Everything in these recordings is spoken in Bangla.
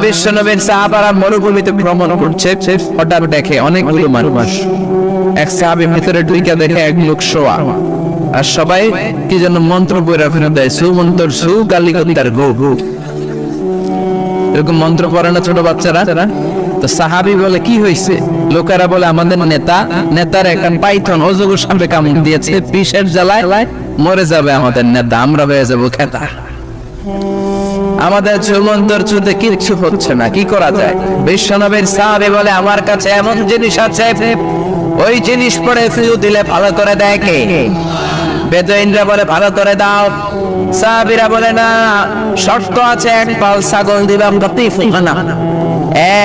বিশ্বনবীর সাহাবারা মরুভূমিতে ভ্রমণ করছে, হঠাৎ দেখে অনেকগুলো মানুষ। এক সাহাবী ভিতরে ঢুকে দেখে এক লোক শোয়া, আর সবাই কি যেন মন্ত্র পড়ে ফেলে দেয়, সুমন্তর সু কালিকতার গো গো, এরকম মন্ত্র পড়ে না ছোট বাচ্চারা। তো সাহাবী বলে কি হয়েছে? লোকেরা বলে আমাদের নেতার এখন পাইথন অজগর সাপে কামড় দিয়েছে, বিষের জ্বালায় মরে যাবে আমাদের নেতা, আমরা হয়ে যাবো খেতা। আমাদের চুমন্তর চুতে কিছু হচ্ছে না, কি করা যায়? বিশ্বনবীর সাহাবী বলে আমার কাছে এমন জিনিস আছে, ওই জিনিস পরে ফিউ দিলে ভালো করে দেয় কে? বেদুইনরা বলে ভালো করে দাও। সাহাবীরা বলে না, শর্ত আছে, এক পাল ছাগল দিলাম,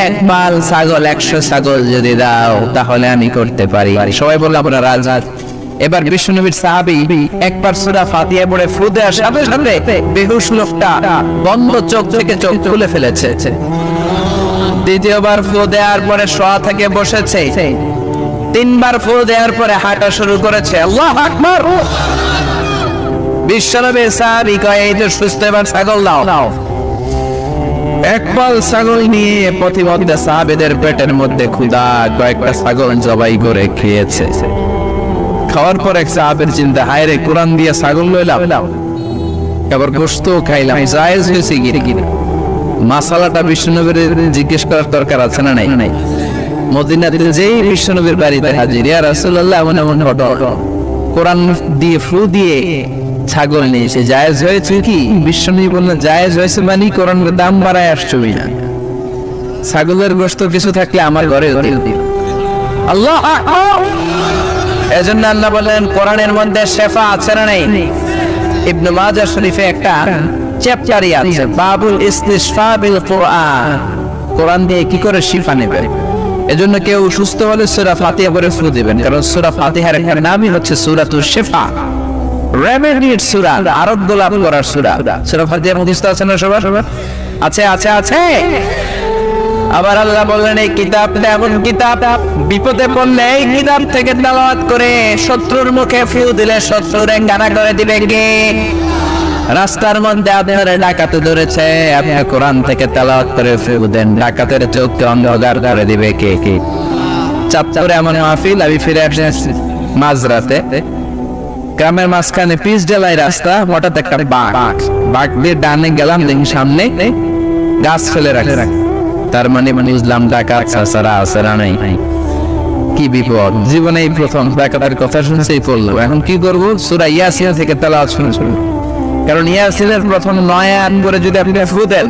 এক পাল ছাগল 100 ছাগল যদি দাও তাহলে আমি করতে পারি। সবাই বলল আমরা রাজি। এবার বিশ্বনবীর সাহাবী একবার সূরা ফাতিহা পড়ে ফু দেওয়ার সাথে সাথে বেহুশ লোকটা বন্ধ চোখ থেকে চোখ খুলে ফেলেছে। দ্বিতীয়বার ফু দেওয়ার পরে শোয়া থেকে বসেছে, 3বার ফু দেওয়ার পরে হাঁটা শুরু করেছে। আল্লাহু আকবার। বিশ্বনবীর সাহাবী কয় এই যে সুস্থ, এবার ছাগল দাও। এক পাল ছাগল নিয়ে প্রতিমধ্যে সাহাবীদের পেটের মধ্যে ক্ষুধা, কয়েকটা ছাগল জবাই করে খেয়েছে। খাওয়ার পর এক সাহাবের চিন্তা, হায় রে, কোরআন দিয়ে ছাগল লইলাম, এবার গোশত খাইলাম, জায়েজ হয়েছে কিনা? মাসালাটা বিশ্বনবীর জিজ্ঞেস করার দরকার আছে না নাই? মদিনাতে যেই বিশ্বনবীর বাড়িতে হাজির, ইয়া রাসূলুল্লাহ এমন এমন ঘটনা, কোরআন দিয়ে ফু দিয়ে ছাগল নিয়েছে, জায়েজ হয়েছে কি? বিশ্বনবী বললেন জায়েজ হয়েছে মানে কোরআনের দাম বাড়ায় আসছো না, ছাগলের গোশত কিছু থাকলে আমার ঘরে দিও। আল্লাহ আকবার। এজন্য আল্লাহ বলেন কোরআনের মধ্যে শিফা আছে না নাই? ইবনে মাজাহ শরীফে একটা চ্যাপ্টারই আছে, বাবুল ইস্তিশফা বিল কোরআন, কোরআন দিয়ে কি করে শিফা নেবে। এজন্য কেউ সুস্থ হলে সূরা ফাতিহা পড়ে ফু দিবেন, কারণ সূরা ফাতিহার একটা নামই হচ্ছে সূরাতুশ শিফা, রেমেডির সূরা, আরোগ্য লাভ করার সূরা। সূরা ফাতিহা মুখস্থ আছে না সবার? আছে আছে আছে। আবার আল্লাহ বললেন এই কিতাবটা এমন কিতাব, বিপদে পড়লে এই কিতাব থেকে তেলাওয়াত করে শত্রুর মুখে ফিউ দিলে শত্রুরে কানা করে দিবে কে? রাস্তার মধ্যে আপনার ডাকাতে ধরেছে, আপনি কোরআন থেকে তেলাওয়াত করে ফিউ দেন, ডাকাতের চোখকে অন্ধকার করে দিবে কে? চাঁদপুরে এমন মাহফিল, আমি ফিরে আসছি মাঝরাতে, গ্রামের মাঝখানে পিচ ঢালাই রাস্তা, হঠাৎ একটা বাঘ দিয়ে ডানে গেলাম, দেখি সামনে গাছ ফেলে রাখে। তার মানে বুঝলাম ডাকাত ছাড়া আছে না নাই। কি বিপদ, জীবনে এই প্রথম ডাকাতের কথা শুনছেই পড়লো। এখন কি করব? সূরা ইয়াসিন থেকে তেলাওয়াত শুনে, কারণ ইয়াসিনের প্রথম 9 আয়াত করে যদি আপনি ফু দেন